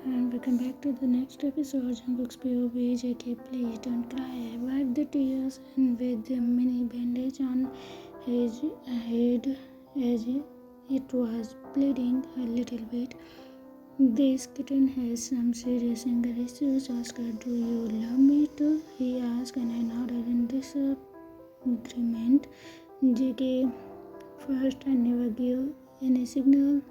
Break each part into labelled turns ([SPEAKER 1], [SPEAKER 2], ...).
[SPEAKER 1] And welcome back to the next episode. Jungkook's POV. JK, please don't cry. Wipe the tears and with the mini bandage on his head as it was bleeding a little bit. This kitten has some serious anger issues. Oscar, do you love me too? He asked, and I nodded in disagreement. JK, first, I never give any signal.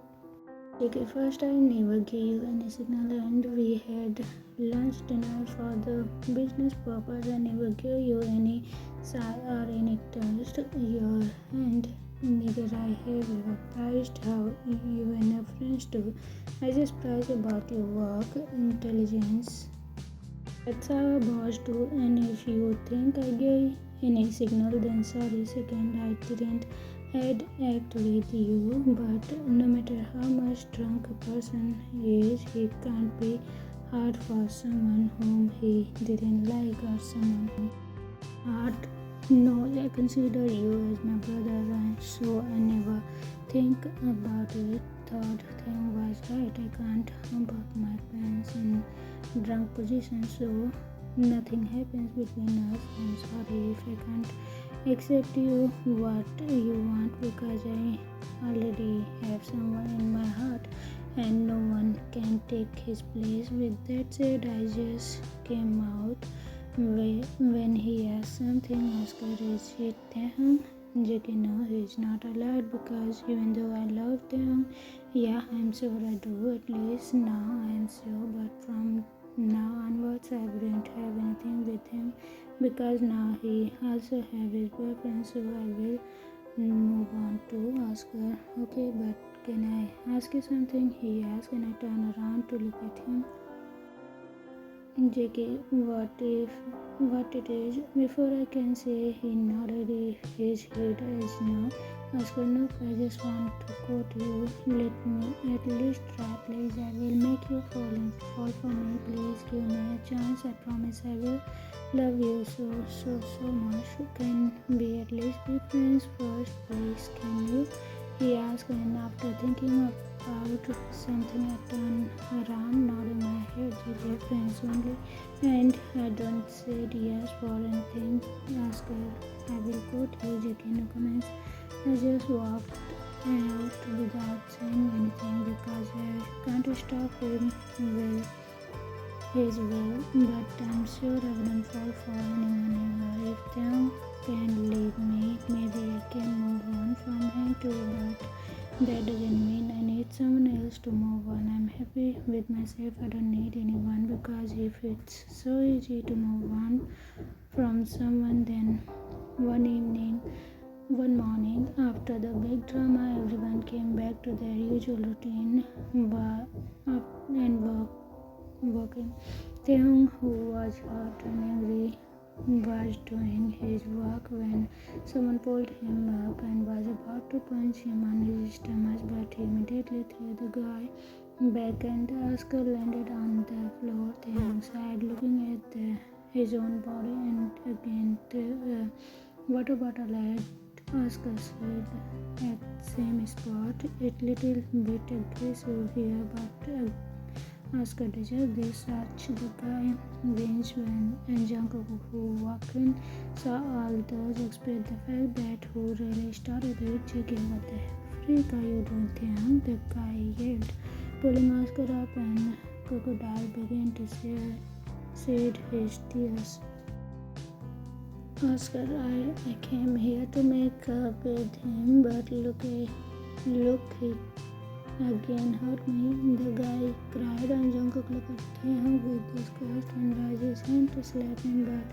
[SPEAKER 1] Okay, first I never gave you any signal and we had lunch dinner for the business purpose. I never gave you any sigh or any touched your hand. Neither I have ever prized how even a friends do. I just prize about your work, intelligence. That's how a boss do, and if you think I gave any signal, then sorry. Second, I didn't had act with you, but no matter how much drunk a person is, he can't be hard for someone whom he didn't like or someone hard. No, I consider you as my brother, and so I never think about it. Third thing was right. I can't hump up my pants in drunk position, so nothing happens between us. I'm sorry if I can't accept you what you want because I already have someone in my heart and no one can take his place. With that said, I just came out when he asked something. Oscar, is it Taehyung? JK, no, he's not allowed because even though I love Taehyung, yeah, I'm sure I do. At least now I'm sure, but from now onwards I wouldn't have anything with him because now he also have his boyfriend, so I will move on to Oscar. Okay, but can I ask you something? He asked, and I turn around to look at him. JK, what it is? Before I can say, he nodded his head as no. Oscar, no, I just want to quote you. Let me at least try, please. I will make you fall for me. Please give me a chance. I promise I will love you so much. Can we at least be friends first, please? Can you? He asked, and after thinking about something, I turned around, nodding my head. We are friends only, and I don't say yes for anything. Oscar, I will quote you. JK, no comments. I just walked out without saying anything because I can't stop him. Well, his will, but I'm sure I wouldn't fall for anyone ever. If Taehyung can leave me, maybe I can move on from him too, but that doesn't mean I need someone else to move on. I'm happy with myself. I don't need anyone because if it's so easy to move on from someone, then one morning after the big drama, everyone came back to their usual routine and working. Taehyung, who was hot and angry, was doing his work when someone pulled him up and was about to punch him on his stomach, but he immediately threw the guy back and Oscar landed on the floor. Taehyung sighed, looking at his own body, and again the water bottle at Oscar said at same spot. It little bit aggressive here, but Oscar deserved this. Such the guy wins when and Jungkook, who walked in, saw all those, except the fact that who really started it. JK, what the freak are you doing, Taehyung? The guy yelled, pulling Oscar up, and Crocodile began to shed his tears. Oscar, I came here to make up with him, but look, he again hurt me. The guy cried, and Jungkook looked at him with disgust and raised his hand to slap him, but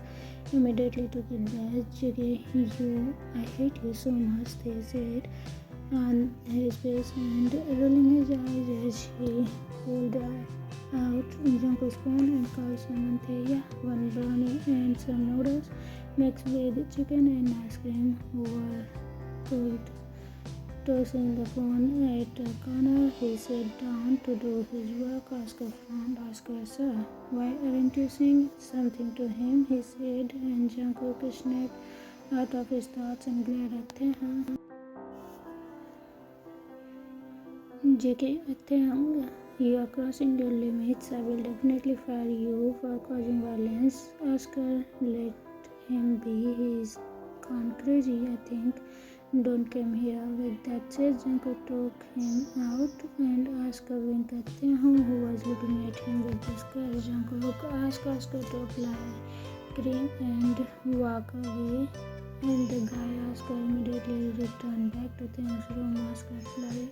[SPEAKER 1] immediately took it back. JK, I hate you so much, they said on his face and rolling his eyes as he pulled out Jungkook's phone and called someone. Taeya, one brownie and some noodles mixed with chicken and ice cream were cold. Tossing the phone at a corner, he sat down to do his work. Oscar frowned. Oscar, sir, why aren't you saying something to him? He said, and Jungkook snapped out of his thoughts and glared at Taehyung. JK, Taehyung, You are crossing your limits. I will definitely fire you for causing violence. Oscar, let him be. He is gone crazy, I think. Don't come here. With that said, Jungkook took him out and asked a wink at Taehyung, who was looking at him with disgust. Jungkook asked Oscar to apply cream and walk away, and the guy Oscar immediately returned back to Taehyung's room. Oscar fly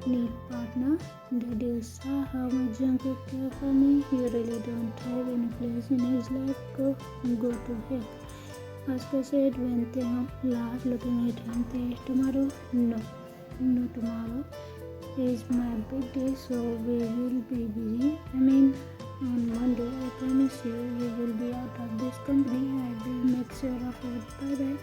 [SPEAKER 1] need partner. Did you saw how much Jungkook care for me? You really don't have any place in his life. Go to hell. Oscar said when Taehyung laughed, looking at him. Tomorrow? No tomorrow is my big day, so we will be busy. I mean, on Monday, I promise you, we will be out of this company. I will make sure of it. Bye-bye.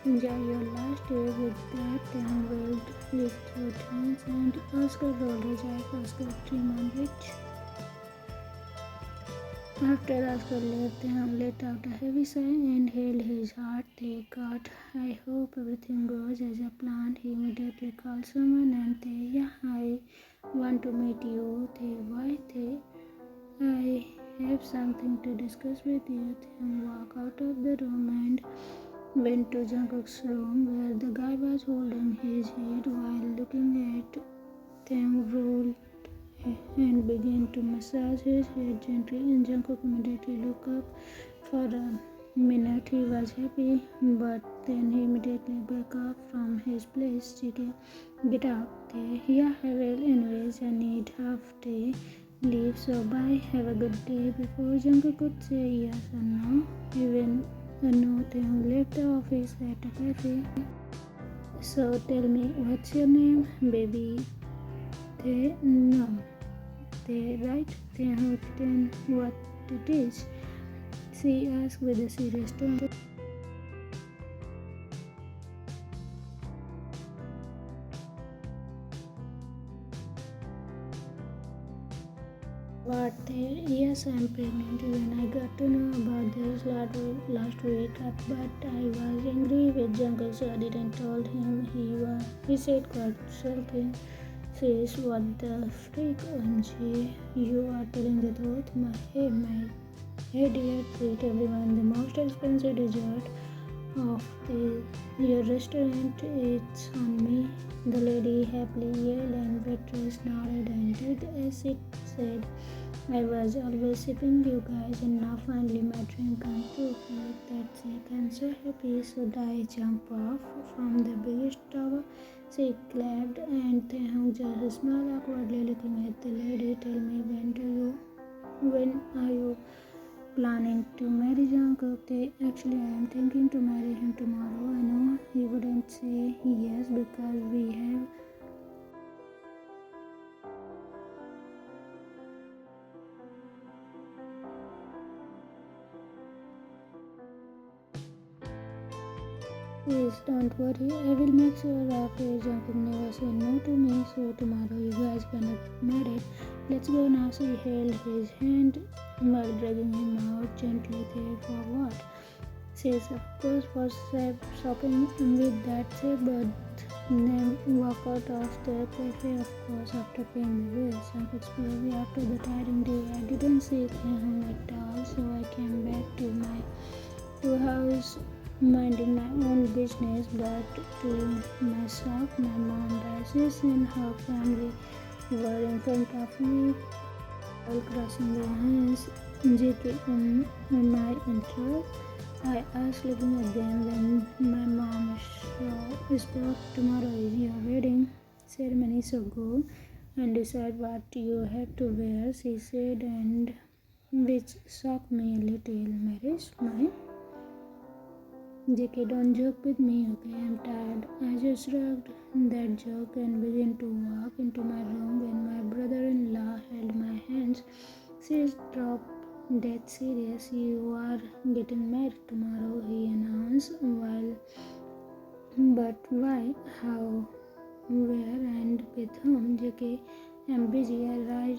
[SPEAKER 1] Enjoy your last day. With that, Taehyung waved his two hands and Oscar rolled his eyes. Oscar dream on which. After Oscar left, Taehyung let out a heavy sigh and held his heart. God, I hope everything goes as a planned. He immediately called someone and yeah, I want to meet you. Why? I have something to discuss with you. Taehyung walked out of the room and went to Jungkook's room, where the guy was holding his head while looking at Taehyung rolled and began to massage his head gently, and Jungkook immediately looked up. For a minute he was happy, but then he immediately backed up from his place. Get out there. Yeah, well, anyways, I need half day leave, so bye. Have a good day. Before Jungkook could say yes or no, even no, Taehyung left the office at a cafe. So tell me, what's your name, baby? No. Right? Taehyung, then what it is? She asked with a serious tone. What? Yes, I'm pregnant. When I got to know about this last week, but I was angry with Jungkook, so I didn't tell him. He said quite sulking. Says, what the freak, OMG, you are telling the truth? Hey dear, treat everyone the most expensive dessert of your restaurant. It's on me. The lady happily yelled and waitress nodded and did as it said. I was always sipping you guys, and now finally my dream come true. That's it. I'm so happy. So I jump off from the biggest tower. She clapped and Taehyung just smiled awkwardly, looking at the lady. Tell me, when are you planning to marry Jungkook? Actually, I am thinking to marry him tomorrow. I know he wouldn't say yes because we have. Please don't worry, I will make sure after Jungkook never say no to me. So tomorrow you guys gonna get married. Let's go now. She held his hand while dragging him out gently. There for what? Says of course for shopping. With that said, but then walk out of the cafe, of course, after paying the bills. Jungkook's behavior after the tiring day. I didn't see him at all, so I came back to my house minding my own business, but to my shock, my mom, Basis, and her family were in front of me, all crossing their hands. JK, am I in trouble? I asked, looking at them. When my mom spoke, tomorrow is your wedding ceremony, so go and decide what you have to wear, she said, and which shocked me a little. Marriage? Mine? JK, don't joke with me, okay? I'm tired. I just shrugged that joke and began to walk into my room when my brother-in-law held my hands. She's dropped dead serious. You are getting married tomorrow, he announced. But why? How? Where? And with whom? JK, I'm busy. I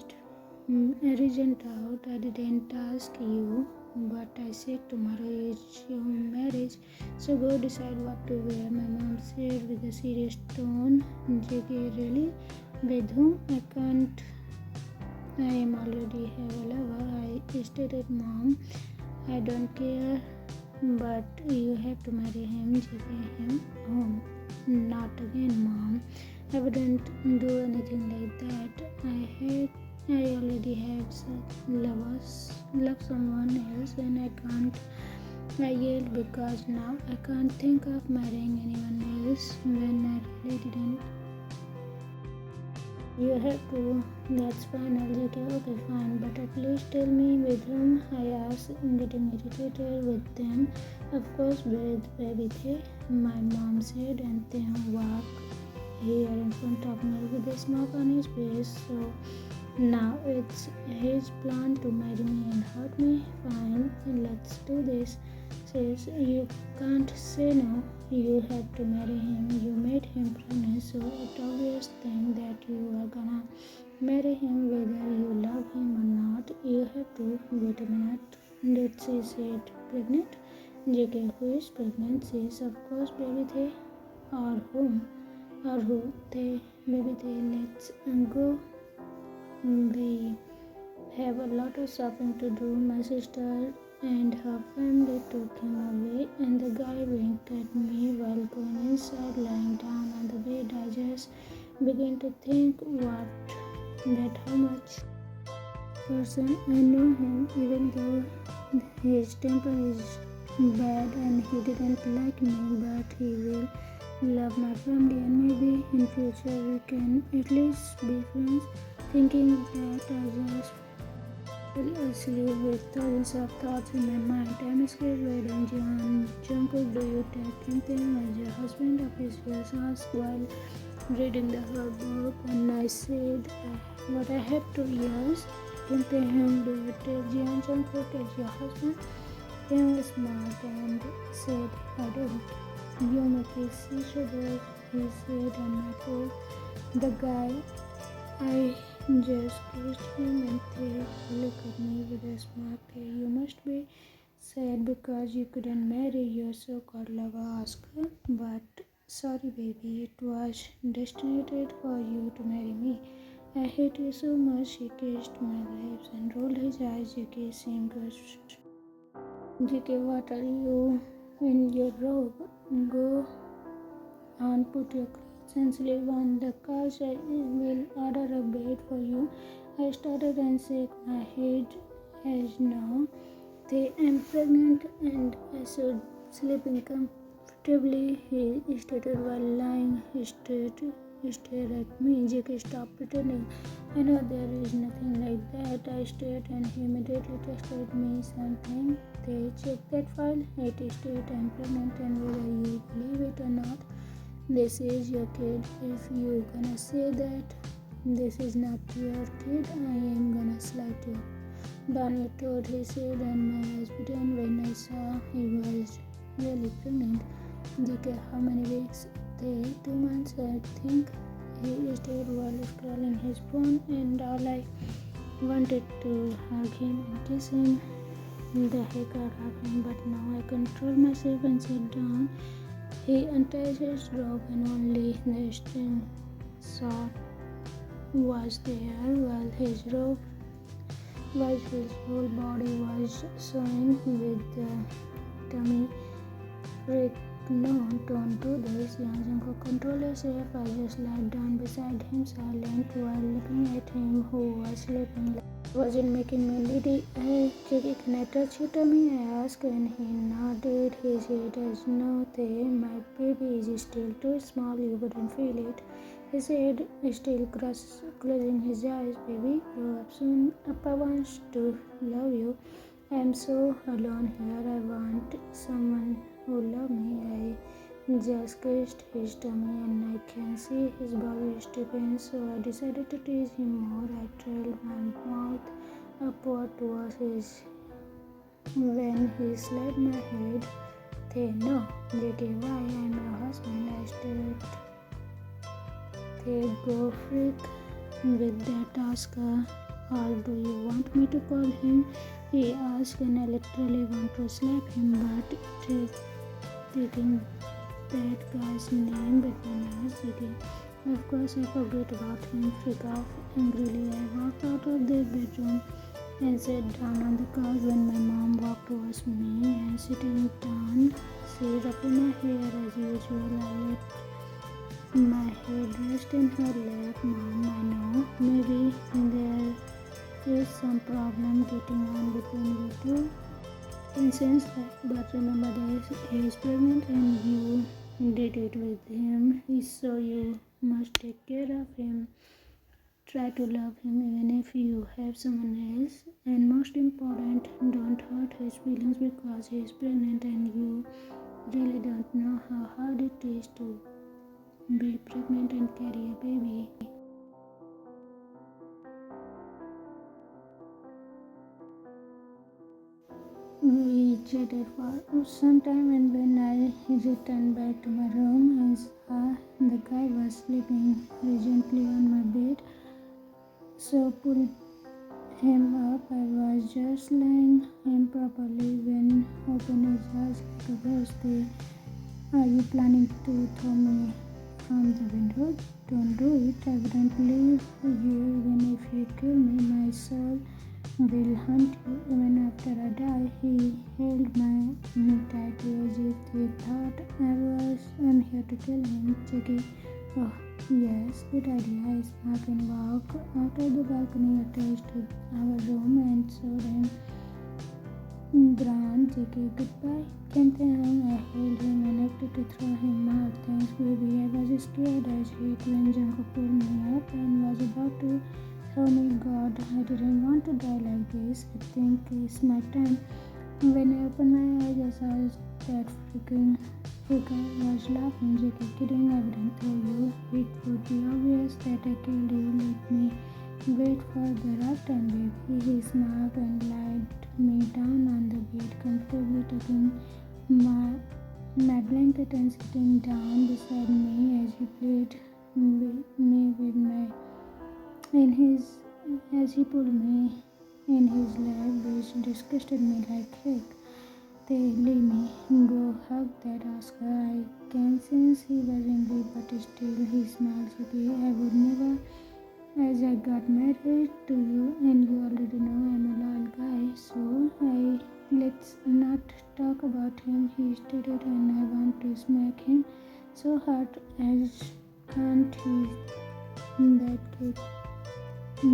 [SPEAKER 1] reasoned out. I didn't ask you. But I said tomorrow is your marriage, so go decide what to wear, my mom said with a serious tone. JK, really? With whom? I can't I am already have a lover. I stated, Mom, I don't care, but you have to marry him, take him home. Not again, Mom. I wouldn't do anything like that. I already love someone else, and I can't. I yelled because now I can't think of marrying anyone else when I really didn't. You have to. That's fine, I'll okay, fine, but at least tell me with whom, I asked, getting irritated with them. Of course, with baby Thay, my mom said, and Taehyung walked here in front of me with a smirk on his face. So now it's his plan to marry me and hurt me. Fine, let's do this. Says you can't say no. You have to marry him. You made him pregnant, so it's obvious thing that you are gonna marry him whether you love him or not. You have to. Wait a minute. Did she say pregnant? JK, who is pregnant? Says of course baby Thay. Or whom? Or who? They, baby Thay. Let's go. We have a lot of shopping to do. My sister and her family took him away, and the guy winked at me while going inside. Lying down on the bed, I just began to think how much person I know him, even though his temper is bad and he didn't like me, but he will love my family, and maybe in future we can at least be friends. Thinking that, I just fell asleep with thousands of thoughts in my mind. I'm scared, wedding Jungkook, do you take him as your husband? Officials asked while reading the her book, and I said what I had to. Yes. Taehyung, do you take Jungkook as your husband? Taehyung smiled and said, I don't. You make us each other, he said, and I told the guy I just kissed him, and they looked at me with a smile. You must be sad because you couldn't marry your so-called lover, Oscar. But sorry, baby, it was destined for you to marry me. I hate you so much. He kissed my lips and rolled his eyes. JK seemed to. JK, what are you in your robe? Go on, put your clothes and sleep on the couch. I will order a bed for you. I started and shook my head as no. I am pregnant and I should sleeping comfortably. He stated while lying straight. Stared at me. JK, stop pretending. I know there is nothing like that. I stared and he immediately texted me something. They checked that file. It stated I'm pregnant, and whether you believe it or not, this is your kid. If you gonna say that this is not your kid, I am gonna slap you. Down your throat, he said, and my eyes began when I saw he was really pregnant. JK, how many weeks? 2 months, I think. He stayed while scrolling his phone, and all I wanted to hug him and kiss him the heck out of him, but now I controlled myself and sat down. He untied his robe, and only the string short was there, while his whole body was showing with the tummy freak. No, don't do this. Jungkook, control yourself. I just lied down beside him, silent, while looking at him, who was sleeping. Wasn't making me needy. Hey, Jackie, can I touch your tummy? I asked, and he nodded his head as no. My baby is still too small. You wouldn't feel it. He said, still closing his eyes. Baby, grow up soon. Appa wants to love you. I am so alone here. I want someone who loves me. I just kissed his tummy, and I can see his body stiffen, so I decided to tease him more. I trailed my mouth upward towards his when he slapped my head. They no, JK, why? I'm your husband. I stared. They go freak with that Oscar. Or do you want me to call him? He asked, and I literally want to slap him, but taking that guy's name between us, JK. Of course, I forgot about him. Freak off angrily. I walked out of the bedroom and sat down on the couch when my mom walked towards me and sitting down. She ruffled my hair as usual. I let my head rest in her lap. Mom, I know. Maybe there is some problem getting on between you two. In sense that, but remember that he is pregnant and you did it with him, so you must take care of him. Try to love him even if you have someone else. And most important, don't hurt his feelings because he is pregnant and you really don't know how hard it is to be pregnant and carry a baby. We chatted for some time, and when I returned back to my room, I saw the guy was sleeping gently on my bed. So pulled him up. I was just lying improperly when opened his eyes like a birthday. Are you planning to throw me from the window? Don't do it. I wouldn't leave you even if you kill me. My soul will hunt you even after I die. He held me tightly as if he thought I'm here to kill him. Cheeky. Oh, yes, good idea. I smack and walk out of the balcony attached to our room and showed him Grand Jackie goodbye. Taehyung, I held him and acted to throw him out. Thanks, baby. I was scared as shit when Jungkook pulled me up and was about to throw me. God, I didn't want to die like this. I think it's my time. When I opened my eyes, I saw that freaking figure was laughing. Jackie, kidding, I wouldn't throw you. It would be obvious that I killed you. Let me wait for the right time, baby. He smiled and laid me down on the bed, comfortably tucking my blanket and sitting down beside me as he played me with my in his as he pulled me in his lap, which disgusted me like heck. They leave me. Go hug that Oscar. I can sense he was angry, but still he smiled. Okay, I would never. As I got married to you, and you already know I'm a loyal guy, so let's not talk about him. He stated, and I want to smack him so hard as can't he that kid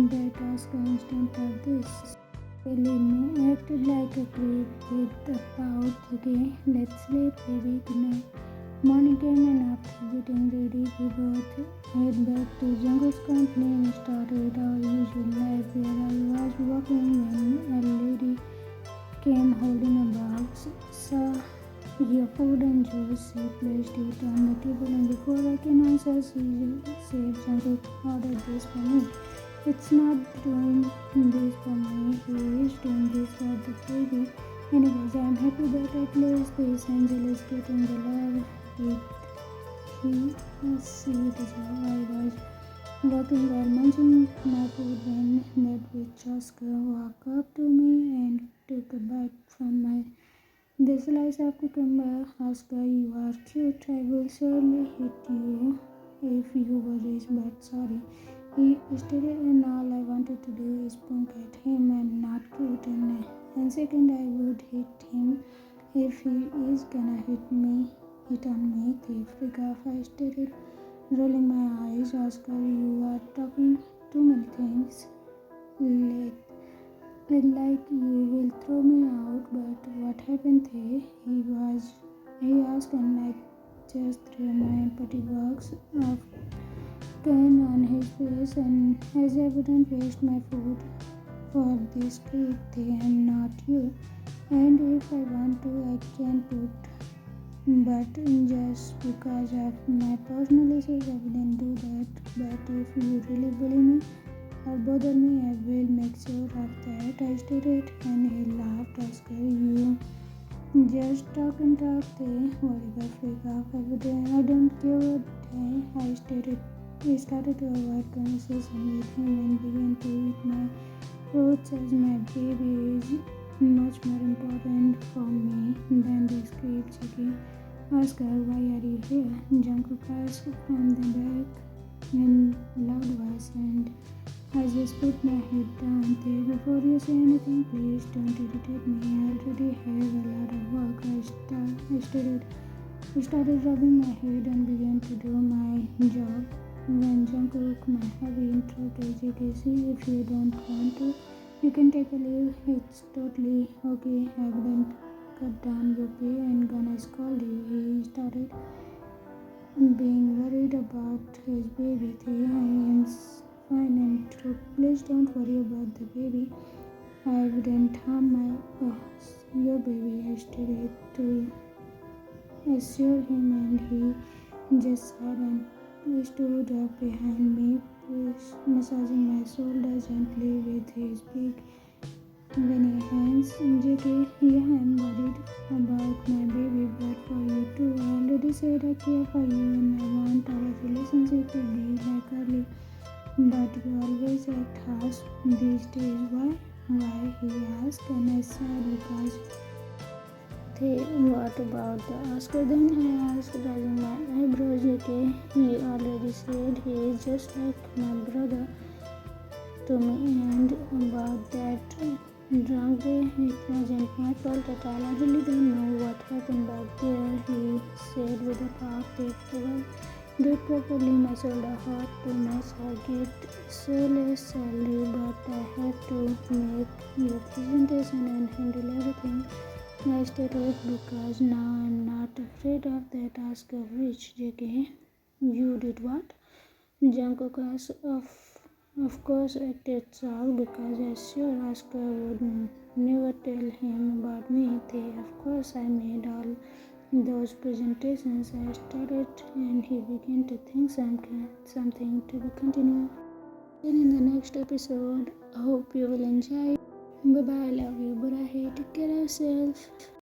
[SPEAKER 1] that Oscar instant of this. Believe me, acted like a creep with a pout. Okay, let's sleep, baby. Good night. Morning came and after getting ready, we both head back to Jungkook's company and started our usual life where I was walking when a lady came holding a box, saw your food and juice. She placed it on the table and before I can answer, she said, Jungkook ordered this for me. It's not doing this for me, he is doing this for the baby. Anyways, I'm happy that at least this angel is getting the love he deserves. I was walking while munching my food when that witch Oscar walked up to me and took a bite from my the slice of cucumber. Oscar, you are cute. I will surely hit you if you were rich, but sorry. He stated, and all I wanted to do is point at him and not cute. And second, I would hit him if he is gonna hit on me. The freak off, I stated, rolling my eyes. Oscar, you are talking too many things. Like you will throw me out, but what happened there? He asked, and I just threw my empty box of can on his face, and as I wouldn't waste my food for this treat, they am not you. And if I want to, I can put, but just because of my personal issues, I wouldn't do that. But if you really bully me or bother me, I will make sure of that. I stated, and he laughed. Oscar, you just talk and talk. They whatever freak off. I don't give a damn. I stated. I started to avoid conversation with him and began to eat my fruits as my baby is much more important for me than the script. Chicky. Oscar, why are you here? Jungkook asked from the back in loud voice, and I just put my head down. There, before you say anything, please don't irritate me. I already have a lot of work. I started rubbing my head and began to do my job. When Jungkook, my heavy interrogated, see if you don't want to, you can take a leave. It's totally okay. I wouldn't cut down your pay and gonna scold you. He started being worried about his baby. I am fine and true. Please don't worry about the baby. I wouldn't harm your baby. I started to assure him, and he just sat and stood up behind me, massaging my shoulder gently with his big veiny hands. JK, yeah, I'm worried about my baby, but for you too. I already said I care for you and I want our relationship to be like early. But you always act harsh these days. Why? Why? He asked, and I said because what about the Oscar then? I asked, raising my eyebrows. Okay, he already said he is just like my brother to me, and about that drunk day, it wasn't my fault at all. I really don't know what happened back there, he said with a cough. Do it properly. My shoulder hurt too much. I get so less salary, but I have to make your presentation and handle everything. I stayed awake because now I'm not afraid of that Oscar rich. JK, you did what? Jungkook asked. Of course, acted shocked because I sure Oscar would never tell him about me. Of course, I made all those presentations. I started, and he began to think something to be continued. Then in the next episode, I hope you will enjoy. Bye bye. Love you. But I hate. Take care of yourself.